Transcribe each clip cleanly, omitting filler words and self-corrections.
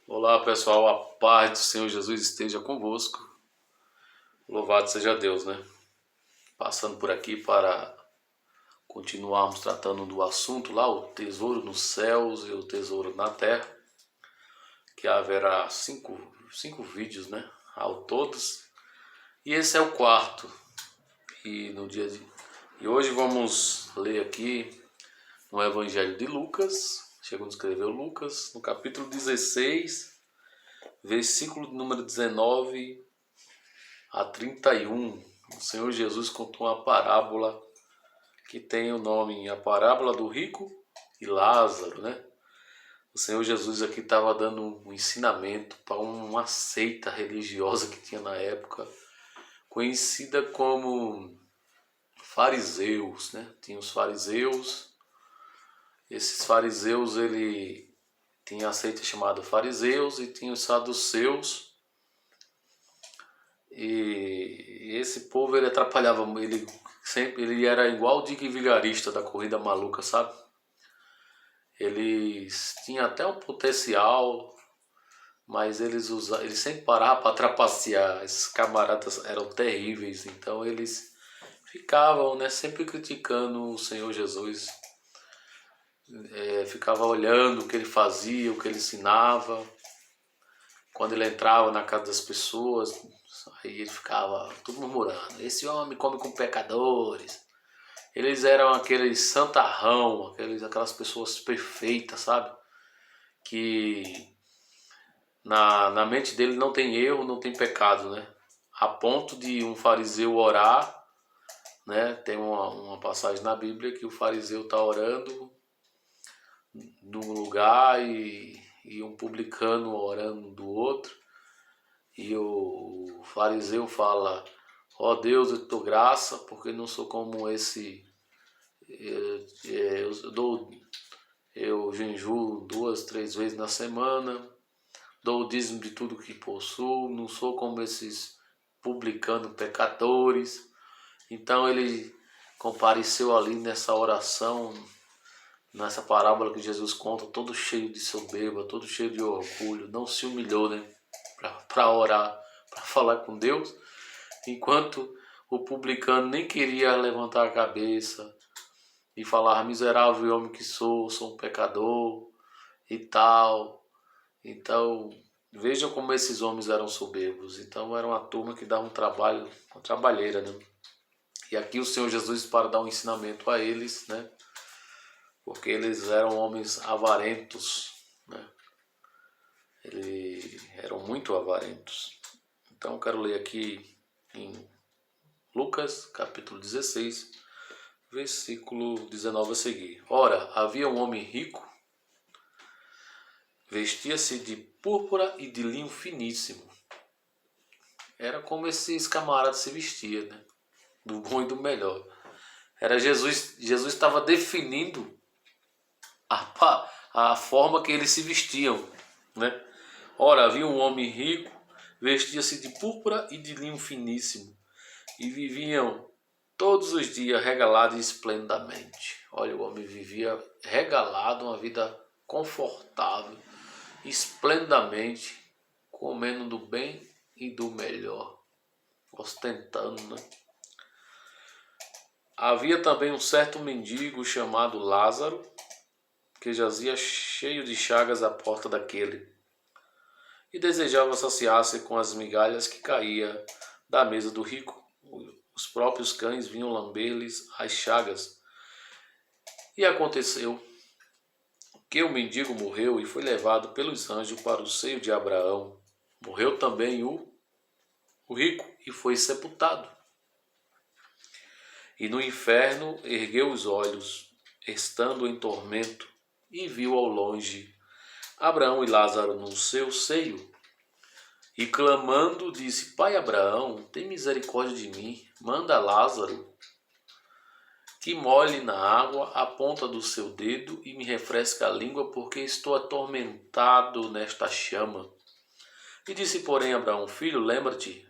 Olá pessoal, a paz do Senhor Jesus esteja convosco. Louvado seja Deus, né? Passando por aqui para continuarmos tratando do assunto lá, o tesouro nos céus e o tesouro na terra, que haverá cinco vídeos, né? Ao todos. E esse é o quarto. E no dia de e hoje vamos ler aqui no Evangelho de Lucas, segundo escreveu Lucas, no capítulo 16, versículo número 19 a 31, o Senhor Jesus contou uma parábola que tem o nome A Parábola do Rico e Lázaro, né? O Senhor Jesus aqui estava dando um ensinamento para uma seita religiosa que tinha na época, conhecida como fariseus, né? Tinha os fariseus. Esses fariseus, ele tinha a seita chamada fariseus e tinha os saduceus. E esse povo ele atrapalhava, ele era igual o Dick Vigarista da Corrida Maluca, sabe? Eles tinham até um potencial, mas eles sempre paravam para trapacear. Esses camaradas eram terríveis, então eles ficavam, né, sempre criticando o Senhor Jesus. Ficava olhando o que ele fazia, o que ele ensinava. Quando ele entrava na casa das pessoas, aí ele ficava tudo murmurando: esse homem come com pecadores. Eles eram aqueles santarrão, aquelas pessoas perfeitas, sabe? Que na mente dele não tem erro, não tem pecado, né? A ponto de um fariseu orar, né? Tem uma passagem na Bíblia que o fariseu está orando num lugar e um publicano orando do outro. E o fariseu fala: ó Deus, eu te dou graça porque não sou como esse. Eu jejuo 2, 3 vezes na semana, dou o dízimo de tudo que possuo, não sou como esses publicanos pecadores. Então ele compareceu ali nessa oração, nessa parábola que Jesus conta, todo cheio de soberba, todo cheio de orgulho, não se humilhou, né, para orar, para falar com Deus, enquanto o publicano nem queria levantar a cabeça e falar: miserável homem que sou um pecador e tal. Então, vejam como esses homens eram soberbos. Então, era uma turma que dava um trabalho, uma trabalheira, né? E aqui o Senhor Jesus, para dar um ensinamento a eles, né? Porque eles eram homens avarentos, né? Eles eram muito avarentos. Então, eu quero ler aqui em Lucas, capítulo 16, versículo 19 a seguir. Ora, havia um homem rico, vestia-se de púrpura e de linho finíssimo. Era como esses camaradas se vestiam, né? Do bom e do melhor. Era Jesus estava definindo a forma que eles se vestiam, né? Ora, havia um homem rico, vestia-se de púrpura e de linho finíssimo, e viviam todos os dias regalado esplendamente. Olha, o homem vivia regalado, uma vida confortável, esplendamente, comendo do bem e do melhor, ostentando, né? Havia também um certo mendigo chamado Lázaro, que jazia cheio de chagas à porta daquele, e desejava saciar-se com as migalhas que caía da mesa do rico. Os próprios cães vinham lamber-lhes as chagas. E aconteceu que o mendigo morreu e foi levado pelos anjos para o seio de Abraão. Morreu também o rico e foi sepultado. E no inferno ergueu os olhos, estando em tormento, e viu ao longe Abraão e Lázaro no seu seio. E clamando, disse: Pai Abraão, tem misericórdia de mim, manda Lázaro que molhe na água a ponta do seu dedo e me refresque a língua, porque estou atormentado nesta chama. E disse, porém, Abraão: Filho, lembra-te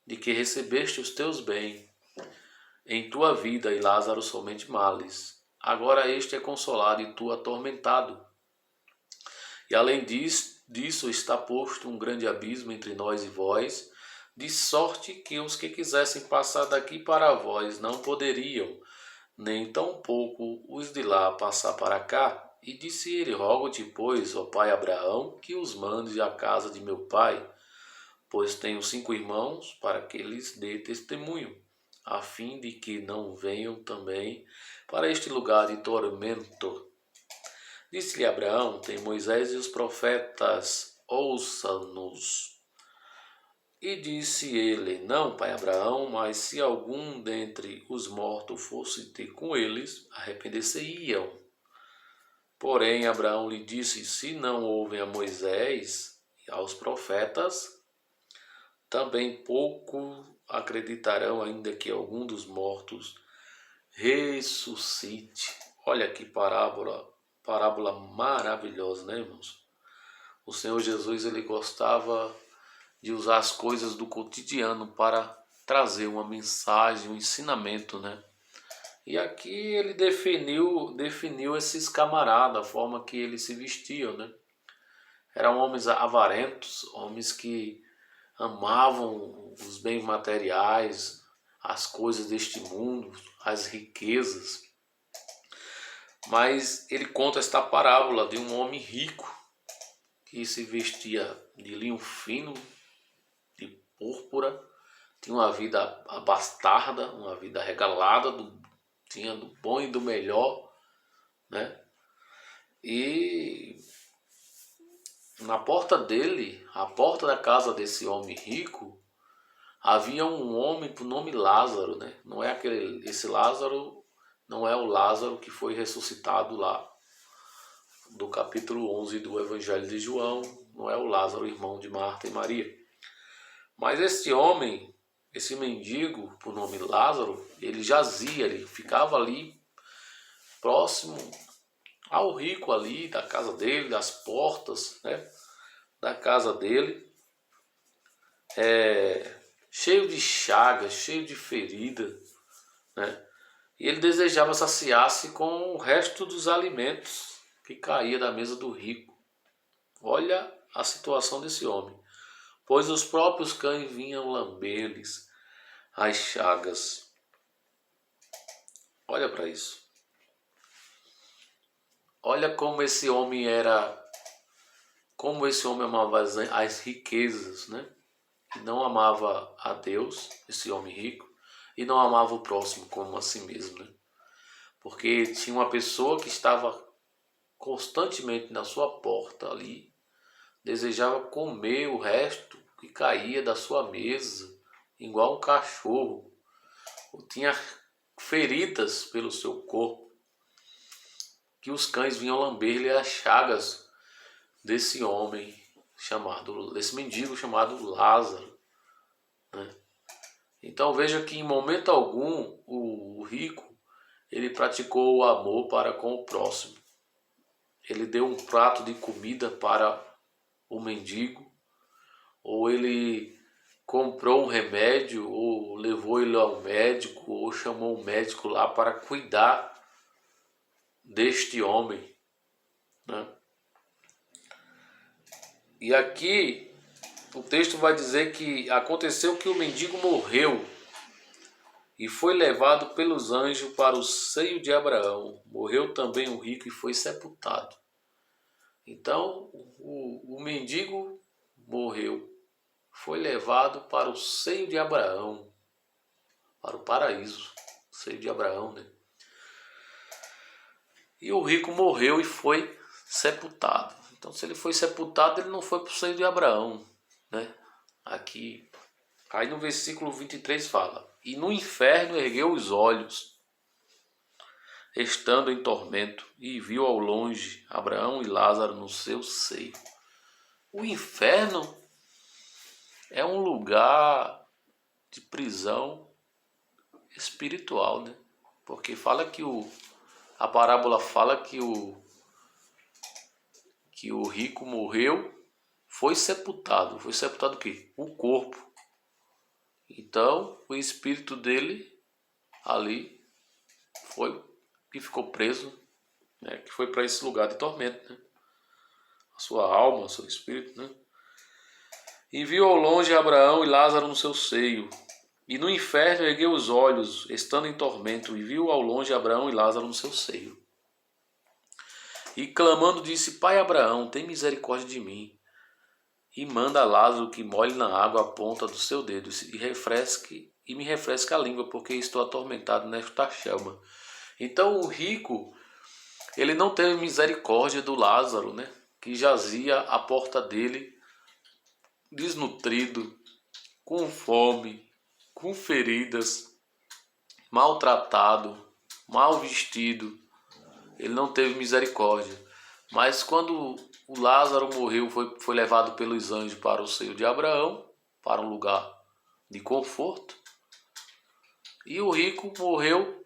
de que recebeste os teus bens em tua vida, e Lázaro somente males. Agora este é consolado e tu atormentado. E além disso está posto um grande abismo entre nós e vós, de sorte que os que quisessem passar daqui para vós não poderiam, nem tampouco os de lá passar para cá. E disse ele: Rogo-te, pois, ó pai Abraão, que os mandes à casa de meu pai, pois tenho 5 irmãos, para que lhes dê testemunho, a fim de que não venham também para este lugar de tormento. Disse-lhe Abraão: Tem Moisés e os profetas, ouça-nos. E disse ele: Não, pai Abraão, mas se algum dentre os mortos fosse ter com eles, arrepender-se-iam. Porém, Abraão lhe disse: Se não ouvem a Moisés e aos profetas, também pouco acreditarão, ainda que algum dos mortos ressuscite. Olha que parábola maravilhosa, né, irmãos? O Senhor Jesus, ele gostava de usar as coisas do cotidiano para trazer uma mensagem, um ensinamento, né? E aqui ele definiu esses camaradas, a forma que eles se vestiam, né? Eram homens avarentos, homens que amavam os bens materiais, as coisas deste mundo, as riquezas. Mas ele conta esta parábola de um homem rico que se vestia de linho fino, de púrpura, tinha uma vida abastarda, uma vida regalada, tinha do bom e do melhor, né? E na porta dele, a porta da casa desse homem rico, havia um homem por nome Lázaro, né? Não é esse Lázaro, não é o Lázaro que foi ressuscitado lá do capítulo 11 do Evangelho de João, não é o Lázaro, irmão de Marta e Maria. Mas esse homem, esse mendigo por nome Lázaro, ele jazia, ele ficava ali próximo ao rico ali, da casa dele, das portas, né, da casa dele, cheio de chagas, cheio de ferida, né? E ele desejava saciar-se com o resto dos alimentos que caía da mesa do rico. Olha a situação desse homem. Pois os próprios cães vinham lamber-lhes as chagas. Olha para isso. Olha como esse homem amava as riquezas, né? E não amava a Deus, esse homem rico, e não amava o próximo como a si mesmo, né? Porque tinha uma pessoa que estava constantemente na sua porta ali, desejava comer o resto que caía da sua mesa, igual um cachorro, ou tinha feridas pelo seu corpo, que os cães vinham lamber-lhe as chagas desse homem desse mendigo chamado Lázaro, né? Então veja que em momento algum o rico ele praticou o amor para com o próximo. Ele deu um prato de comida para o mendigo, ou ele comprou um remédio, ou levou ele ao médico, ou chamou um médico lá para cuidar deste homem, né? E aqui o texto vai dizer que aconteceu que o mendigo morreu e foi levado pelos anjos para o seio de Abraão. Morreu também o rico e foi sepultado. Então o mendigo morreu, foi levado para o seio de Abraão, para o paraíso, seio de Abraão, né? E o rico morreu e foi sepultado. Então, se ele foi sepultado, ele não foi para o seio de Abraão, né? Aqui, aí no versículo 23 fala: E no inferno ergueu os olhos, estando em tormento, e viu ao longe Abraão e Lázaro no seu seio. O inferno é um lugar de prisão espiritual, né? Porque fala que a parábola fala que o rico morreu, foi sepultado. Foi sepultado o quê? O corpo. Então, o espírito dele ali foi que ficou preso, né? Que foi para esse lugar de tormento, né? sua alma, seu espírito, né? E viu ao longe Abraão e Lázaro no seu seio. E no inferno ergueu os olhos, estando em tormento, e viu ao longe Abraão e Lázaro no seu seio. E clamando disse: Pai Abraão, tem misericórdia de mim, e manda a Lázaro que molhe na água a ponta do seu dedo e me refresque a língua, porque estou atormentado nesta chama. Então o rico, ele não teve misericórdia do Lázaro, né, que jazia à porta dele, desnutrido, com fome, com feridas, maltratado, mal vestido. Ele não teve misericórdia. Mas quando o Lázaro morreu, foi levado pelos anjos para o seio de Abraão, para um lugar de conforto. E o rico morreu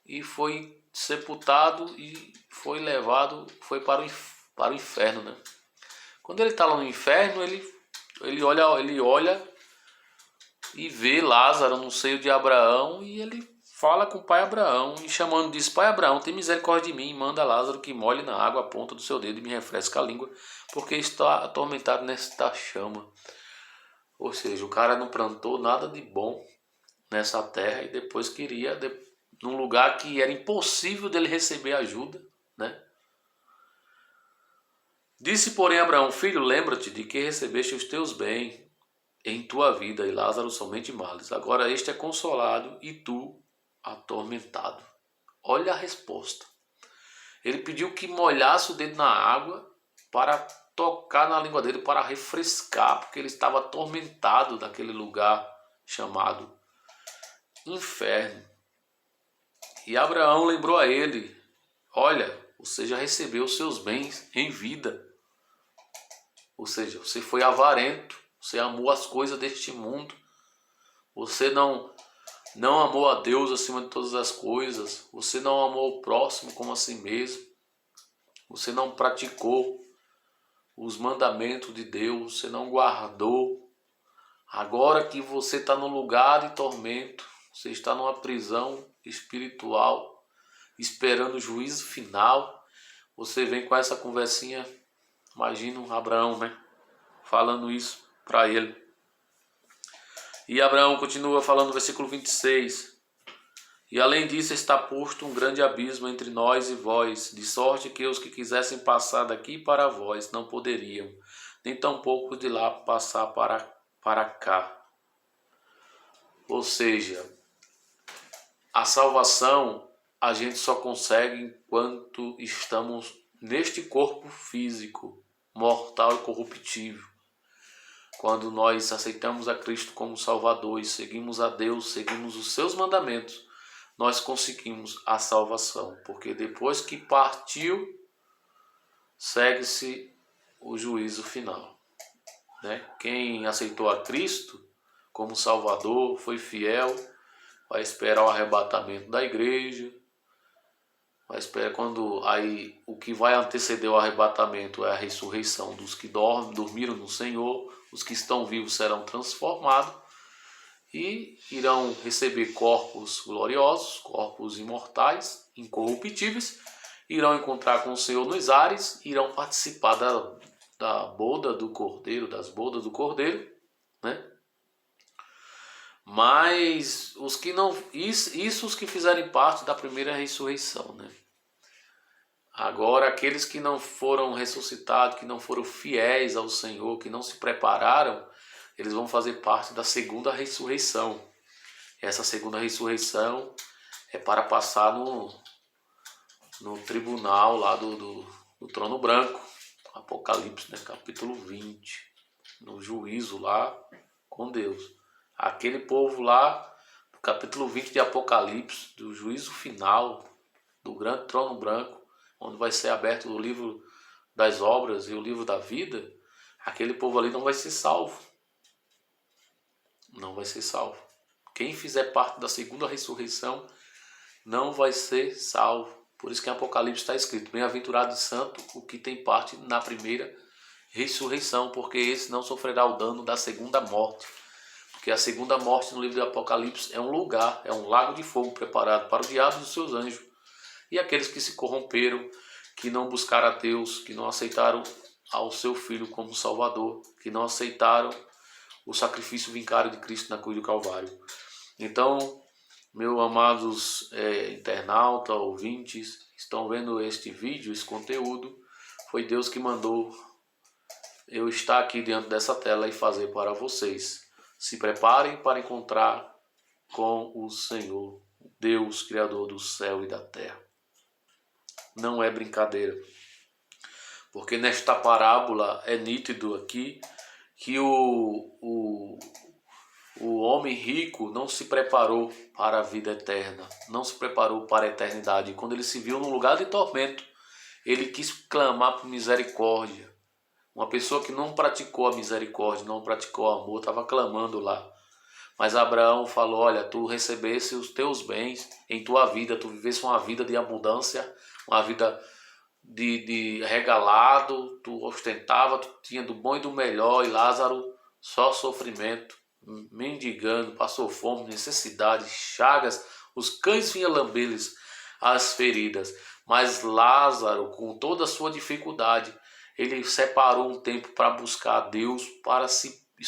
e foi sepultado e foi levado, foi para o inferno, né? Quando ele está lá no inferno, ele olha e vê Lázaro no seio de Abraão e ele fala com o pai Abraão e chamando diz: Pai Abraão, tem misericórdia de mim, manda Lázaro que molhe na água a ponta do seu dedo e me refresque a língua, porque está atormentado nesta chama. Ou seja, o cara não plantou nada de bom nessa terra e depois queria, num lugar que era impossível dele receber ajuda, né? Disse, porém, Abraão: Filho, lembra-te de que recebeste os teus bens em tua vida, e Lázaro somente males. Agora este é consolado e tu atormentado. Olha a resposta. Ele pediu que molhasse o dedo na água para tocar na língua dele, para refrescar, porque ele estava atormentado naquele lugar chamado inferno. E Abraão lembrou a ele: olha, você já recebeu os seus bens em vida. Ou seja, você foi avarento, você amou as coisas deste mundo, você não amou a Deus acima de todas as coisas, você não amou o próximo como a si mesmo, você não praticou os mandamentos de Deus, você não guardou. Agora que você está num lugar de tormento, você está numa prisão espiritual, esperando o juízo final, você vem com essa conversinha. Imagina um Abraão, né, falando isso para ele. E Abraão continua falando no versículo 26. E além disso está posto um grande abismo entre nós e vós, de sorte que os que quisessem passar daqui para vós não poderiam, nem tampouco de lá passar para cá. Ou seja, a salvação a gente só consegue enquanto estamos neste corpo físico, mortal e corruptível. Quando nós aceitamos a Cristo como Salvador e seguimos a Deus, seguimos os seus mandamentos, nós conseguimos a salvação. Porque depois que partiu, segue-se o juízo final, né? Quem aceitou a Cristo como Salvador, foi fiel, vai esperar o arrebatamento da igreja, vai esperar quando aí o que vai anteceder o arrebatamento é a ressurreição dos que dormiram no Senhor. Os que estão vivos serão transformados e irão receber corpos gloriosos, corpos imortais, incorruptíveis, irão encontrar com o Senhor nos ares, irão participar da boda do Cordeiro, das bodas do Cordeiro, né? Mas os que não, isso os que fizerem parte da primeira ressurreição, né? Agora, aqueles que não foram ressuscitados, que não foram fiéis ao Senhor, que não se prepararam, eles vão fazer parte da segunda ressurreição. Essa segunda ressurreição é para passar no tribunal lá do trono branco, Apocalipse, né, capítulo 20, no juízo lá com Deus. Aquele povo lá, no capítulo 20 de Apocalipse, do juízo final, do grande trono branco, onde vai ser aberto o livro das obras e o livro da vida, aquele povo ali não vai ser salvo. Não vai ser salvo. Quem fizer parte da segunda ressurreição não vai ser salvo. Por isso que em Apocalipse está escrito: bem-aventurado e santo o que tem parte na primeira ressurreição, porque esse não sofrerá o dano da segunda morte. Porque a segunda morte no livro de Apocalipse é um lugar, é um lago de fogo preparado para o diabo e os seus anjos. E aqueles que se corromperam, que não buscaram a Deus, que não aceitaram ao seu Filho como Salvador, que não aceitaram o sacrifício vicário de Cristo na cruz do Calvário. Então, meus amados internautas, ouvintes, estão vendo este vídeo, esse conteúdo, foi Deus que mandou eu estar aqui diante dessa tela e fazer para vocês. Se preparem para encontrar com o Senhor, Deus, Criador do céu e da terra. Não é brincadeira, porque nesta parábola é nítido aqui que o homem rico não se preparou para a vida eterna, não se preparou para a eternidade. Quando ele se viu num lugar de tormento, ele quis clamar por misericórdia. Uma pessoa que não praticou a misericórdia, não praticou o amor, estava clamando lá. Mas Abraão falou, olha, tu recebesse os teus bens em tua vida, tu vivesse uma vida de abundância, uma vida de regalado, tu ostentava, tu tinha do bom e do melhor, e Lázaro só sofrimento, mendigando, passou fome, necessidade, chagas, os cães vinham lamber-lhes as feridas. Mas Lázaro, com toda a sua dificuldade, ele separou um tempo para buscar a Deus,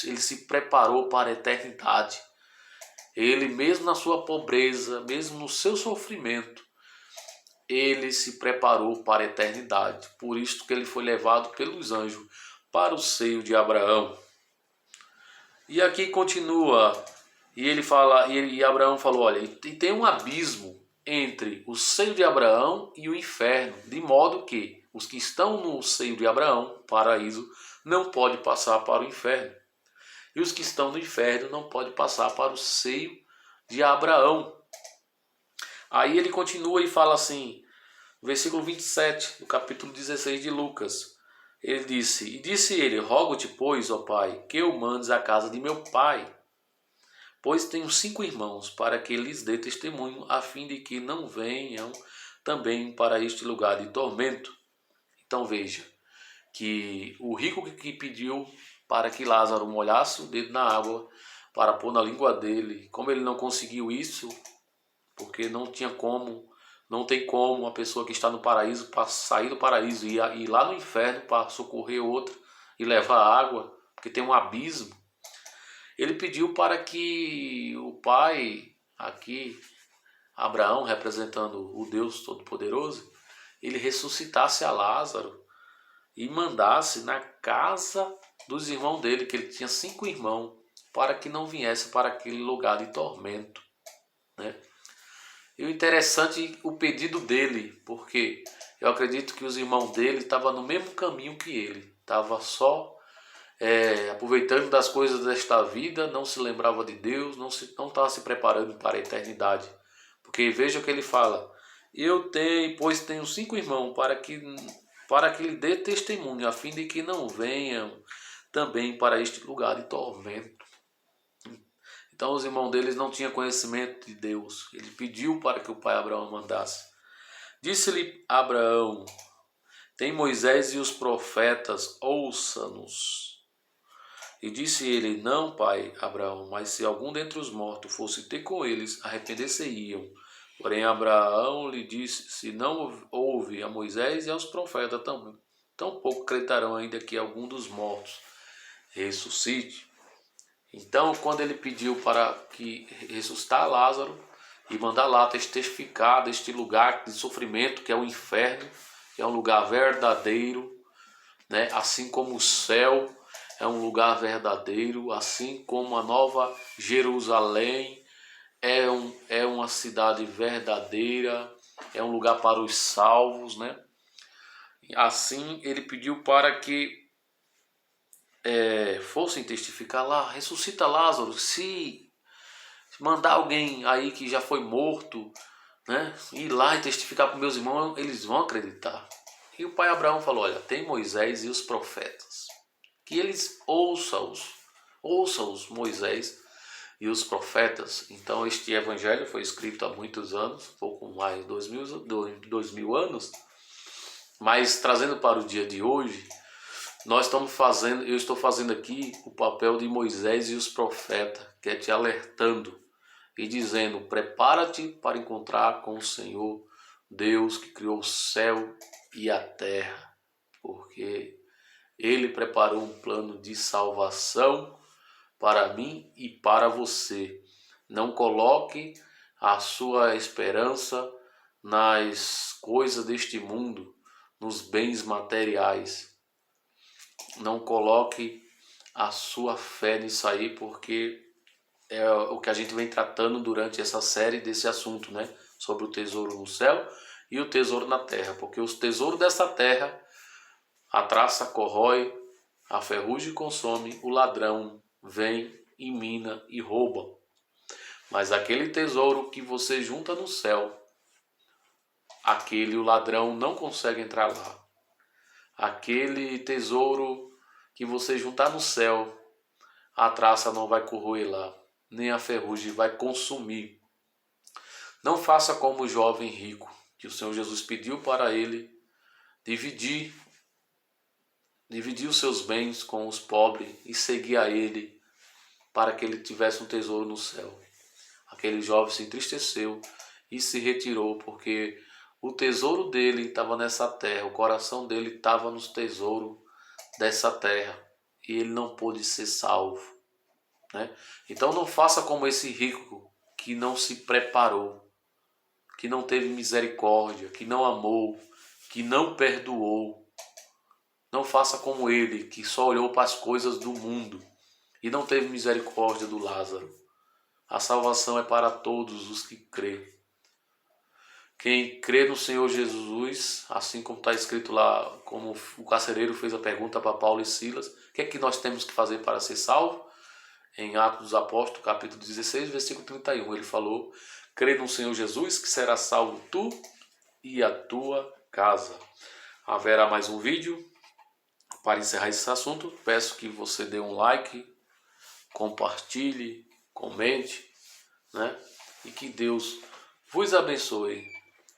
ele se preparou para a eternidade. Ele, mesmo na sua pobreza, mesmo no seu sofrimento, ele se preparou para a eternidade. Por isso que ele foi levado pelos anjos para o seio de Abraão. E aqui continua, e ele fala, e Abraão falou, olha, e tem um abismo entre o seio de Abraão e o inferno, de modo que os que estão no seio de Abraão, paraíso, não podem passar para o inferno. E os que estão no inferno não podem passar para o seio de Abraão. Aí ele continua e fala assim, versículo 27, do capítulo 16 de Lucas. Ele disse, e disse ele, rogo-te, pois, ó Pai, que eu mandes à casa de meu pai, pois tenho 5 irmãos, para que lhes dê testemunho, a fim de que não venham também para este lugar de tormento. Então veja, que o rico que pediu para que Lázaro molhasse o dedo na água para pôr na língua dele, como ele não conseguiu isso, porque não tem como uma pessoa que está no paraíso para sair do paraíso e ir lá no inferno para socorrer outro e levar água, porque tem um abismo. Ele pediu para que o pai, aqui, Abraão, representando o Deus Todo-Poderoso, ele ressuscitasse a Lázaro e mandasse na casa dos irmãos dele, que ele tinha 5 irmãos, para que não viesse para aquele lugar de tormento, né? E o interessante é o pedido dele, porque eu acredito que os irmãos dele estavam no mesmo caminho que ele, estava só aproveitando das coisas desta vida, não se lembrava de Deus, não estava se preparando para a eternidade. Porque veja o que ele fala, pois tenho 5 irmãos, para que lhe dê testemunho, a fim de que não venham também para este lugar de tormento. Então os irmãos deles não tinham conhecimento de Deus. Ele pediu para que o pai Abraão mandasse. Disse-lhe Abraão, tem Moisés e os profetas, ouça-nos. E disse ele, não, pai Abraão, mas se algum dentre os mortos fosse ter com eles, arrepender-se-iam. Porém Abraão lhe disse, se não ouve a Moisés e aos profetas também, tampouco acreditarão ainda que algum dos mortos ressuscite. Então, quando ele pediu para que ressuscitar Lázaro e mandar lá testificar deste lugar de sofrimento, que é o inferno, que é um lugar verdadeiro, né? Assim como o céu é um lugar verdadeiro, assim como a Nova Jerusalém é uma cidade verdadeira, é um lugar para os salvos, né? Assim, ele pediu para que fossem testificar lá, ressuscita Lázaro, se mandar alguém aí que já foi morto, né, ir lá e testificar para meus irmãos, eles vão acreditar. E o pai Abraão falou, olha, tem Moisés e os profetas, que eles ouçam-os Moisés e os profetas. Então este evangelho foi escrito há muitos anos, pouco mais de 2000 anos, mas trazendo para o dia de hoje, eu estou fazendo aqui o papel de Moisés e os profetas, que é te alertando e dizendo, prepara-te para encontrar com o Senhor, Deus que criou o céu e a terra, porque Ele preparou um plano de salvação para mim e para você. Não coloque a sua esperança nas coisas deste mundo, nos bens materiais. Não coloque a sua fé nisso aí, porque é o que a gente vem tratando durante essa série desse assunto, né? Sobre o tesouro no céu e o tesouro na terra. Porque os tesouros dessa terra, a traça corrói, a ferrugem consome, o ladrão vem e mina e rouba. Mas aquele tesouro que você junta no céu, aquele o ladrão não consegue entrar lá. Aquele tesouro que você juntar no céu, a traça não vai corroer lá, nem a ferrugem vai consumir. Não faça como o jovem rico, que o Senhor Jesus pediu para ele dividir os seus bens com os pobres e seguir a ele para que ele tivesse um tesouro no céu. Aquele jovem se entristeceu e se retirou, porque o tesouro dele estava nessa terra, o coração dele estava nos tesouros dessa terra e ele não pôde ser salvo, né? Então não faça como esse rico que não se preparou, que não teve misericórdia, que não amou, que não perdoou. Não faça como ele, que só olhou para as coisas do mundo e não teve misericórdia do Lázaro. A salvação é para todos os que crêem. Quem crê no Senhor Jesus, assim como está escrito lá, como o carcereiro fez a pergunta para Paulo e Silas, o que é que nós temos que fazer para ser salvo? Em Atos dos Apóstolos, capítulo 16, versículo 31, ele falou: crê no Senhor Jesus, que será salvo tu e a tua casa. Haverá mais um vídeo. Para encerrar esse assunto, peço que você dê um like, compartilhe, comente, né? E que Deus vos abençoe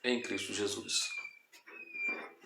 em Cristo Jesus.